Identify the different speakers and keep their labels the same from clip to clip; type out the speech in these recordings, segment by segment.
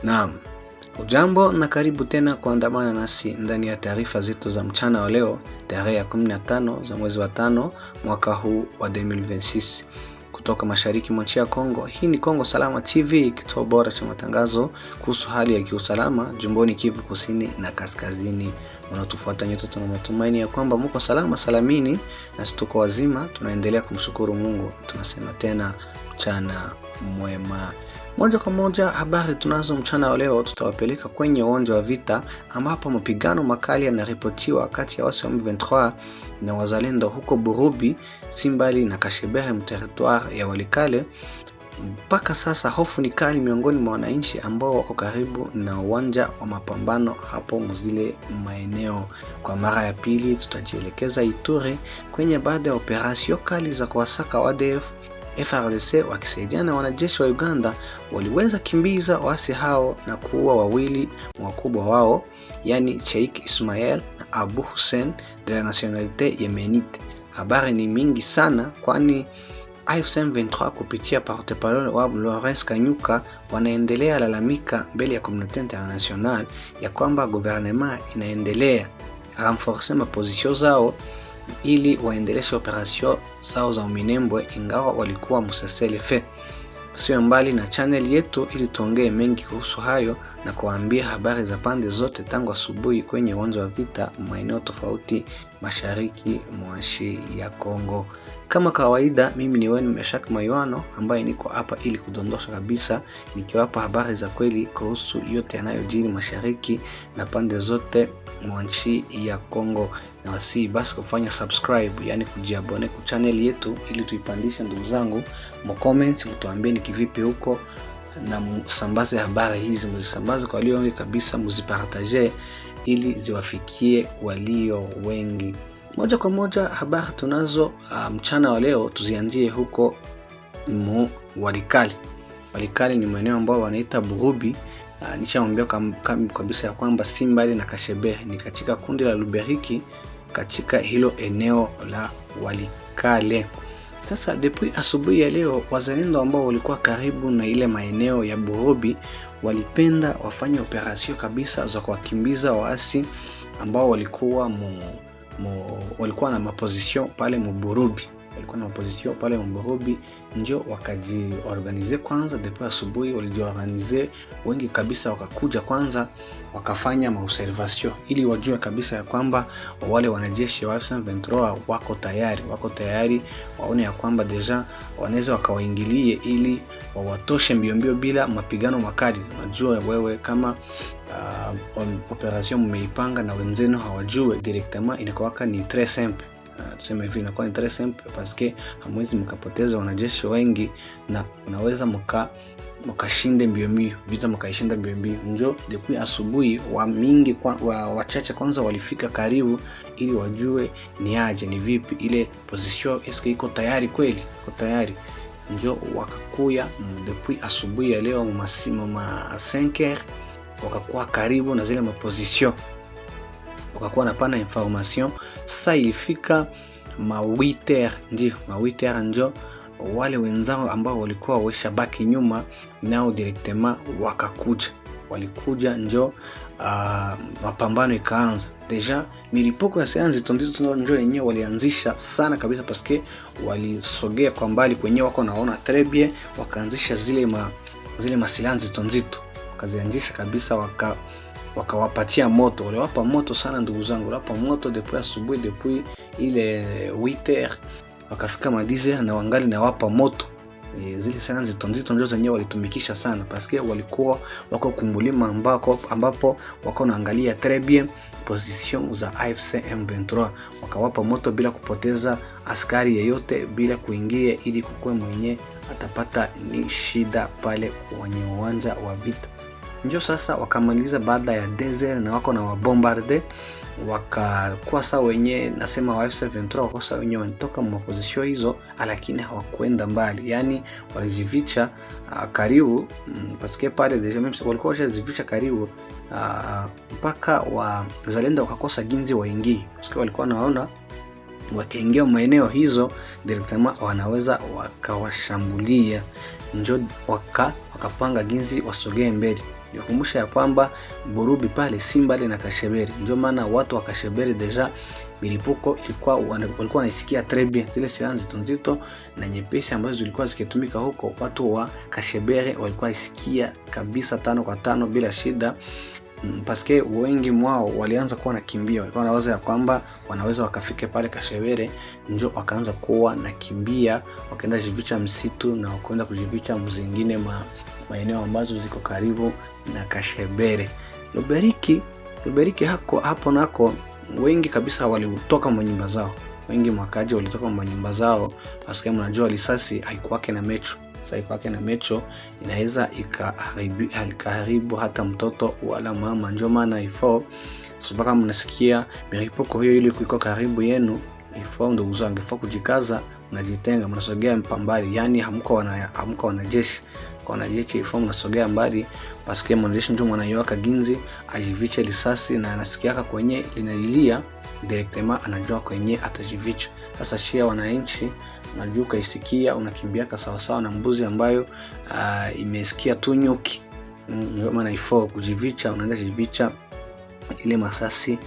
Speaker 1: Naam, ujambo na karibu tena kuandamana nasi ndani ya taarifa zetu za mchana wa leo, tarehe ya 15 za mwezi wa 5 mwaka huu wa 2026. Kutoka mashariki mwa nchi ya Kongo, hii ni Kongo Salama TV, kituo bora cha matangazo kuhusu hali ya kiusalama jimboni Kivu Kusini na Kaskazini. Mnatufuata nyote, tuna matumaini ya kwamba mko salama salamini na tuko wazima. Tunaendelea kumshukuru Mungu. Tunasema tena mchana mwema. Moja kwa moja habari tunazo mchana wa leo, tutawapeleka kwenye uwanja wa vita ambapo mapigano makali yanaripotiwa kati ya waasi wa M23 na wazalendo huko Burubi, Simbali na Kashebehe mteritoire ya Walikale. Mpaka sasa hofu ni kali miongoni mwa wananchi ambao wako karibu na uwanja wa mapambano hapo mzile maeneo. Kwa mara ya pili tutajielekeza Ituri kwenye baada ya operasyon kali za kuwasaka ADF. FARDC wakisaidiana na wanajeshi wa Uganda waliweza kimbiza waasi hao na kuua wawili wakubwa wao, yani Sheikh Ismail na Abu Hussein de la nationalité Yemenite. Habari ni mingi sana, kwani AFC M23 kupitia porte-parole wa Lawrence Kanyuka wanaendelea lalamika mbele ya communauté internationale ya kwamba gouvernement inaendelea renforcer maposition zao ili waendeleshe operasyon zao za Minembwe, ingawa walikuwa musaselefe. Sio mbali na channel yetu ili tuongee mengi kuhusu hayo na kuambia habari za pande zote tangu asubuhi kwenye uwanja wa vita maeneo tofauti mashariki mwa nchi ya Kongo. Kama kawaida, mimi ni wenu Meshak Mayuano ambaye niko hapa ili kudondosha kabisa, nikiwapa habari za kweli kuhusu yote yanayojiri mashariki na pande zote mwa nchi ya Kongo. Na wasi basi kufanya subscribe, yani kujiabone kwa channel yetu ili tuipandishe ndugu zangu. Mo comments mtuambie ni kivipi huko, na msambaze habari hizi, mzisambaze kwa walio wengi kabisa, mzipartage ili ziwafikie walio wengi. Moja kwa moja habari tunazo mchana wa leo, tuzianzie huko Walikale. Walikale ni maeneo ambao wanaita Burubi. Nishaambia kabisa ya kwamba Simbali na Kashebehe ni katika kundi la Luberiki katika hilo eneo la Walikale. Sasa depuis asubuhi ya leo, wazalendo ambao walikuwa karibu na ile maeneo ya Burubi walipenda wafanye operasyon kabisa za kuwakimbiza waasi ambao walikuwa na maposition pale Burubi. Walikuwa na maposition pale Burubi, ndio wakajiorganize kwanza. Depuis asubuhi walijiorganize wengi kabisa, wakakuja kwanza wakafanya maobservation ili wajue kabisa ya kwamba wale wanajeshi wa M23 wako tayari, waone ya kwamba deja wanaweza wakawaingilie ili wawatoshe mbio bila mapigano makali. Unajua wewe kama operation mmeipanga na wenzenu hawajue directement, inakuwa ni très simple. Tuseme hivi, inakuwa ni très simple parce que hamwezi mkapoteza wanajeshi wengi na unaweza mkashinde mbio vita, mkaishinda mbio. Njo depuis asubuhi wachache kwanza walifika karibu ili wajue ni aje, ni vipi ile position, eske iko tayari kweli, iko tayari. Njo wakakuya depuis asubuhi ya leo ma 5h, wakakuwa karibu na zile maposition, wakakuwa napana information. Sasa ilifika ma 8h, ndio ma 8h, njo wale wenzao ambao walikuwa weshabaki nyuma nao directement walikuja, njo mapambano ikaanza. Deja milipoko ya sayansi tondizo njo yenyewe walianzisha sana kabisa, paske walisogea kwa mbali kwenye wako naona très bien, wakaanzisha zile masilanzi tonzito, wakazianzisha kabisa, wakawapatia moto. Waliwapa moto sana ndugu zangu, waliwapa moto depuis asubuhi, depuis ile 8h wakafika ma 10h na wangali na wapa moto. Zile sana nzito ndio zenyewe walitumikisha sana, paske walikuwa wako kumbulima ambapo wako naangalia très bien position za AFC M23, wakawapa moto bila kupoteza askari yeyote, bila kuingia ili kukue mwenye atapata ni shida pale kwenye uwanja wa vita. Ndio sasa wakamaliza baada ya desert na wako na wabombarde, wakakuwa sawa wenye nasema wa AFC M23 wako sawa wenye wanatoka mwa position hizo, lakini hawakwenda mbali, yani walijificha karibu, paske pale deja même walikuwa washajificha karibu mpaka wazalendo wakakosa ginzi waingie, paske walikuwa naona wakiingia maeneo hizo directement wanaweza wakawashambulia. Njo wakapanga ginzi wasogee mbele. Nikukumbusha ya kwamba Burubi pale si mbali na Kashebere. Ndio maana watu wa Kashebere deja milipuko walikuwa wanaisikia très bien. Zile silaha nzito na nyepesi ambazo zilikuwa zikitumika huko, watu wa Kashebere walikuwa isikia kabisa 5 kwa 5 bila shida. Paske wengi mwao walianza kuwa nakimbia, walikuwa wanawaza ya kwamba wanaweza wakafike pale Kashebere, ndio wakaanza kuwa nakimbia, wakaenda jivicha msitu na wakaenda kujivicha mzingine maeneo ambazo ziko karibu na Kashebere. Luberiki hapo nako wengi kabisa walitoka manyumba zao. Wengi mwakaji walitoka manyumba zao paske mnajua risasi haikuwake na metro. Haikuwake na metro inaweza ikaharibu hata mtoto wala mama. Ndio maana ifo sababu mnasikia milipuko hiyo ile iko karibu yenu, ifo ndio uzange kujikaza, mnajitenga, mnasogea mpambali. Yani hamko wanajeshi. Kwa wanajeshi ifo mnasogea mbali paske mwanajeshi ndio mwanayoaka ginzi ajiviche risasi na anasikiaka kwenye linalilia directement, anajua kwenye atajivicha. Sasa shia wananchi unajua kaisikia unakimbiaka sawa na mbuzi ambayo imesikia tu nyuki. Ndio maana ifo kujivicha, unaenda jivicha ile masasi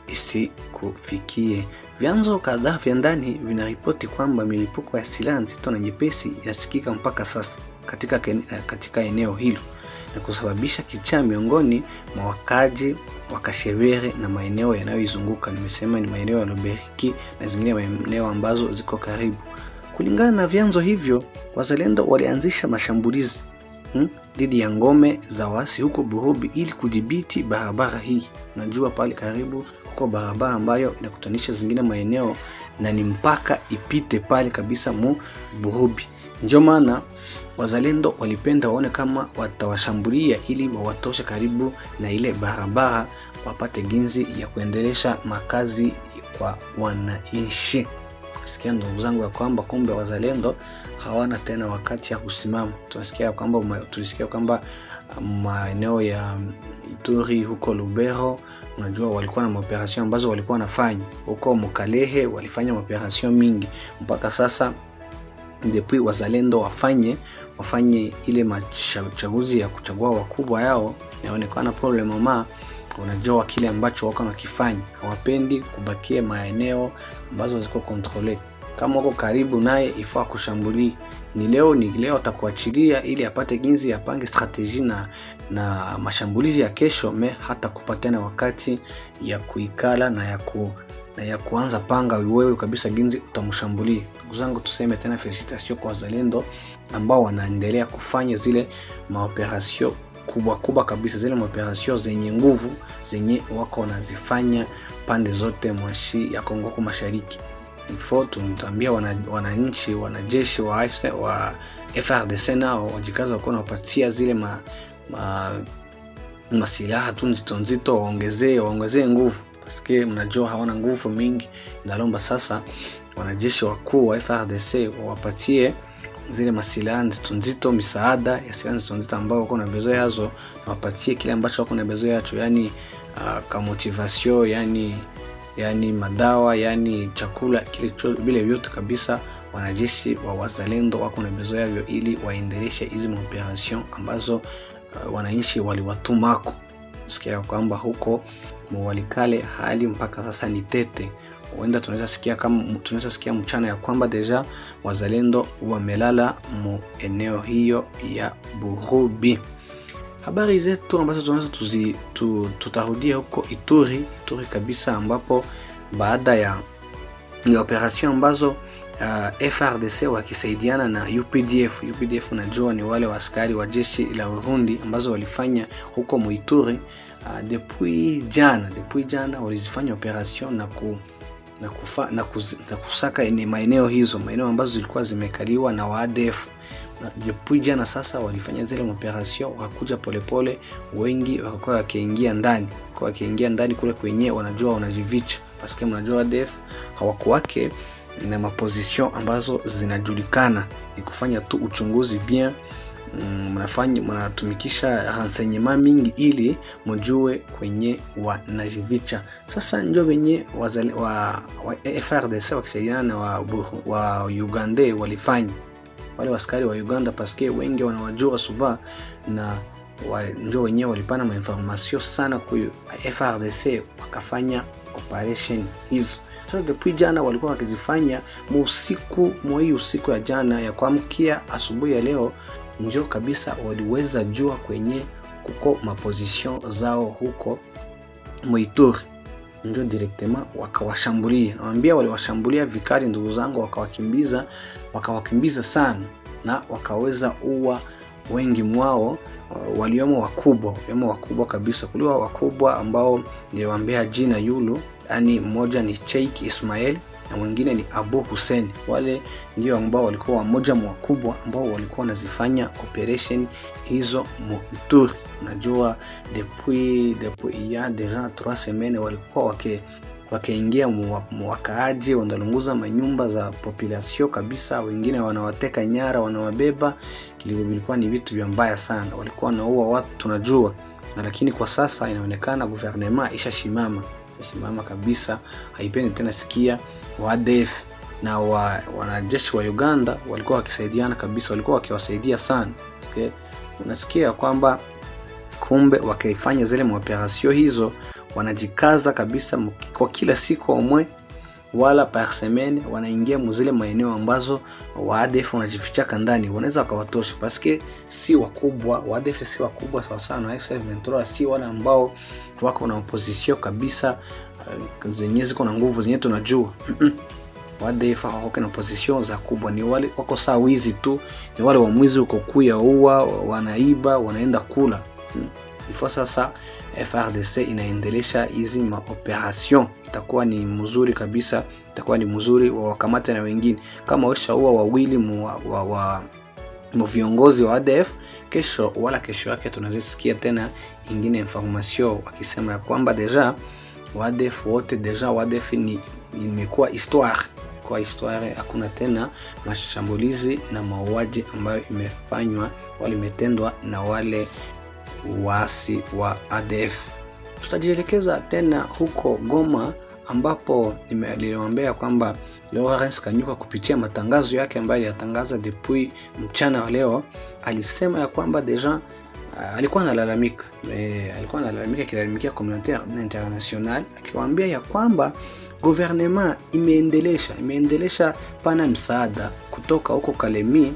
Speaker 1: isikufikie. Vyanzo kadhaa vya ndani vinaripoti kwamba milipuko ya silaha nzito na nyepesi inasikika mpaka sasa katika eneo hilo na kusababisha kichaa miongoni mwa wakaji wa Kashebere na maeneo yanayoizunguka. Nimesema ni maeneo ya Luberiki na zingine maeneo ambazo ziko karibu. Kulingana na vyanzo hivyo, wazalendo walianzisha mashambulizi dhidi ya ngome za waasi huko Burubi ili kudhibiti barabara hii. Najua pale karibu huko barabara ambayo inakutanisha zingine maeneo na ni mpaka ipite pale kabisa mu Burubi. Ndio maana wazalendo walipenda waone kama watawashambulia ili wawatoshe karibu na ile barabara, wapate ginzi ya kuendelesha makazi kwa wananchi. Sikia ndugu zangu ya kwamba kumbe wazalendo hawana tena wakati ya kusimama. Tulisikia kwamba maeneo ya Ituri huko Lubero, unajua walikuwa na maoperation ambazo walikuwa wanafanya. Huko Mukalehe walifanya maoperation mingi. Mpaka sasa depuis wazalendo wafanye ile machaguzi ya kuchagua wakubwa yao, inaonekana problem mama. Unajua kile ambacho wako nakifanya, hawapendi kubakia maeneo ambazo ziko controle. Kama wako karibu naye ifaa kushambulia. Ni leo atakuachilia ili apate ginzi ya pange strategy na mashambulizi ya kesho, hata kupatana wakati ya kuikala na ya kuanza panga wewe kabisa ginzi utamshambulia. Ndugu zangu, tuseme tena felicitation kwa wazalendo ambao wanaendelea kufanya zile maoperation kubwa kabisa, zile maoperation zenye nguvu zenye wako wanazifanya pande zote mwashi ya Kongo kwa mashariki. Ifo tunatambia wananchi, wanajeshi wa FARDC nao wajikaza wako wanapatia zile masilaha tu nzito waongezee nguvu. Paske mnajua hawana nguvu mingi. Nalomba sasa wanajeshi wakuu wa FARDC wapatie zile masilaha nzito, misaada ya silaha nzito ambao wako na bezo yazo, na wapatie kile ambacho wako na bezo yacho, yani ka motivation, yani madawa, yani chakula, kile vile vyote kabisa. Wanajeshi wa wazalendo wako na bezo yavyo ili waendeleshe hizi operation ambazo wananchi waliwatumako. Sikia kwamba huko Mwalikale hali mpaka sasa ni tete. Huenda tunaweza sikia mchana ya kwamba deja wazalendo wamelala mu eneo hiyo ya Burubi. Habari zetu ambazo tunaweza tutarudia huko Ituri kabisa, ambapo baada ya operation ambazo FARDC wakisaidiana na UPDF najua ni wale askari wa jeshi la Burundi ambazo walifanya huko Muituri depuis jana walizifanya operation na kusaka maeneo ambazo zilikuwa zimekaliwa na ADF. Depuis jana sasa walifanya zile operation, wakakuja polepole, wengi wakakuwa wakiingia ndani kule kwenye wanajua wanajivicha, paske mnajua ADF hawakuwake na maposition ambazo zinajulikana. Ni kufanya tu uchunguzi bien, mnatumikisha renseignement mingi ili mjue kwenye wanajivicha. Sasa ndio wenye wa FARDC wakisaidiana na wa Uganda walifanya, wale askari wa Uganda, paske wengi wanawajua suva na ndio wenyewe walipana mainformation sana kwa FARDC wakafanya operation hizo. Sasa depuis jana walikuwa wakizifanya usiku ya jana ya kuamkia asubuhi ya leo, ndio kabisa waliweza jua kwenye kuko maposition zao huko Muituri, ndio directement wakawashambulia. Naambia waliwashambulia vikali ndugu zangu, wakawakimbiza sana na wakaweza uwa wengi mwao, waliomo wakubwa kabisa. Kuliwa wakubwa ambao niliwaambia jina yulu, yani mmoja ni Sheikh Ismail na mwingine ni Abu Hussein. Wale ndio ambao walikuwa wamoja wakubwa ambao walikuwa wanazifanya operation hizo Muituri. Unajua depuis ya deja 3 semaines walikuwa wakiingia wakaaji, wanalunguza manyumba za population kabisa, wengine wanawateka nyara, wanawabeba. Kilikuwa ni vitu vya mbaya sana, walikuwa wanaua watu tunajua. Lakini kwa sasa inaonekana gouvernement ishashimama kabisa, haipendi tena sikia ADF na wanajeshi wa Uganda walikuwa wakisaidiana kabisa, walikuwa wakiwasaidia sana. Unasikia kwamba kumbe wakifanya zile operation hizo wanajikaza kabisa kwa kila siku omwe wala par semaine wanaingia muzile maeneo ambazo ADF wanajifichaka ndani, wanaweza wakawatosha paske si wakubwa. ADF si wakubwa sawa sana na FF23, si wala ambao wako na opposition kabisa zenye ziko na nguvu zenye tunajua. ADF hawako na opposition za kubwa, ni wale wako saa wizi tu, ni wale wa mwizi uko kuya uwa, wanaiba, wanaenda kula. Ifo sasa FARDC inaendelesha hizi maoperation, itakuwa ni mzuri kabisa, itakuwa ni mzuri wakamata na wengine. Kama washaua wawili wa viongozi wa ADF, kesho yake tunazisikia tena ingine information wakisema ya kwamba deja ADF wote ADF ni imekuwa histoire. Kwa histoire hakuna tena mashambulizi na mauaji ambayo imefanywa imetendwa na wale waasi wa ADF. Tutajielekeza tena huko Goma ambapo niliwaambia kwamba Lawrence Kanyuka kupitia matangazo yake ambayo aliyatangaza depuis mchana wa leo, alisema ya kwamba deja alikuwa analalamika kilalamikia communauté international, akiwaambia ya kwamba gouvernement imeendelesha pana msaada kutoka huko Kalemi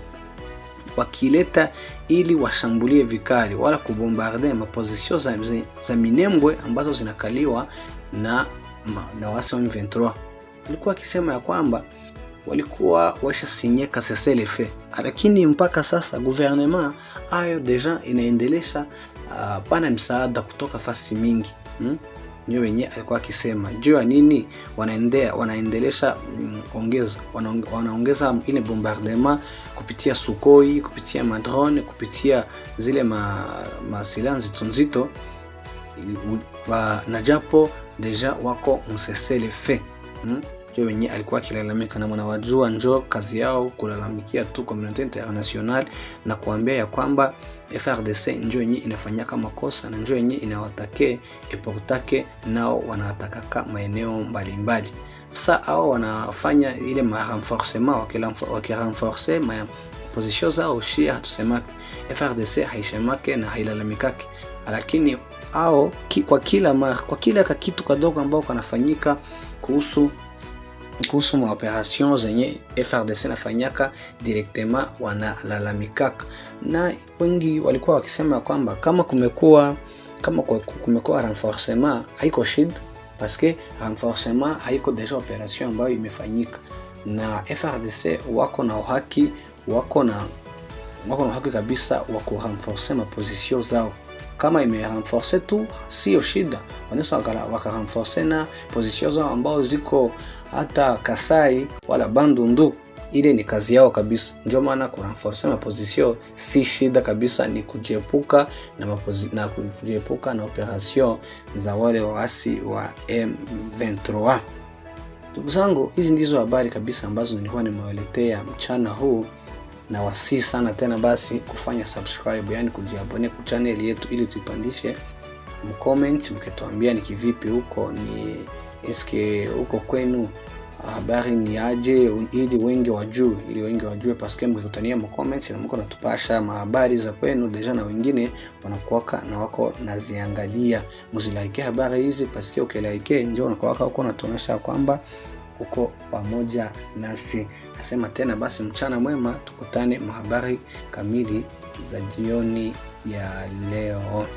Speaker 1: wakileta ili washambulie vikali wala kubombarde maposition za Minembwe ambazo zinakaliwa na waasi wa M23. Alikuwa akisema ya kwamba walikuwa washasinye cessez-le-feu, lakini mpaka sasa gouvernement ayo deja inaendelesha pana msaada kutoka fasi mingi. Ndio wenye alikuwa akisema juu ya nini wanaendelesha wanaongeza ile bombardement kupitia Sukhoi, kupitia madrone, kupitia zile masilanzi tunzito na japo deja wako cessez-le-feu. Ndio wenye alikuwa akilalamika, na mnawajua njoo kazi yao kulalamikia tu communauté international na kuambia ya kwamba FARDC njoo yenye inafanyaka makosa na njoo yenye inawatake eportake nao wanatakaka maeneo mbalimbali. Sasa hao wanafanya ile renforcement, wakirenforcer ma position zao shia, hatusemaki FARDC haishemake na hailalamikake, lakini hao kwa kila kitu kadogo ambao kanafanyika kuhusu maoperation zenye FARDC nafanyaka directement wanalalamikaka. Na wengi walikuwa wakisema kwamba kama kumekuwa renforcement haiko shida, parce que renforcement haiko deja operation ambayo imefanyika, na FARDC wako na uhaki kabisa wa kurenforcer ma position zao. Kama imerenforcer tu sio shida, wanaweza wakarenforcer na position zao ambao ziko hata Kasai wala Bandundu, ile ni kazi yao kabisa. Ndio maana kurenforcer ma position si shida kabisa, ni kujiepuka na operation za wale waasi wa M23. Ndugu zangu, hizi ndizo habari kabisa ambazo nilikuwa nimewaletea mchana huu, na wasi sana tena basi kufanya subscribe, yani kujiabone kwa channel yetu ili tupandishe mcomment mkituambia ni kivipi huko, ni eske huko kwenu habari ni aje, ili wengi wajue paske mkikutania mu comments na mko natupasha habari za kwenu deja, na wengine wanakuwaka na wako naziangalia. Muzilike habari hizi paske ukilike ndio unakuwaka uko natuonyesha kwamba uko pamoja nasi. Nasema tena basi mchana mwema, tukutane habari kamili za jioni ya leo.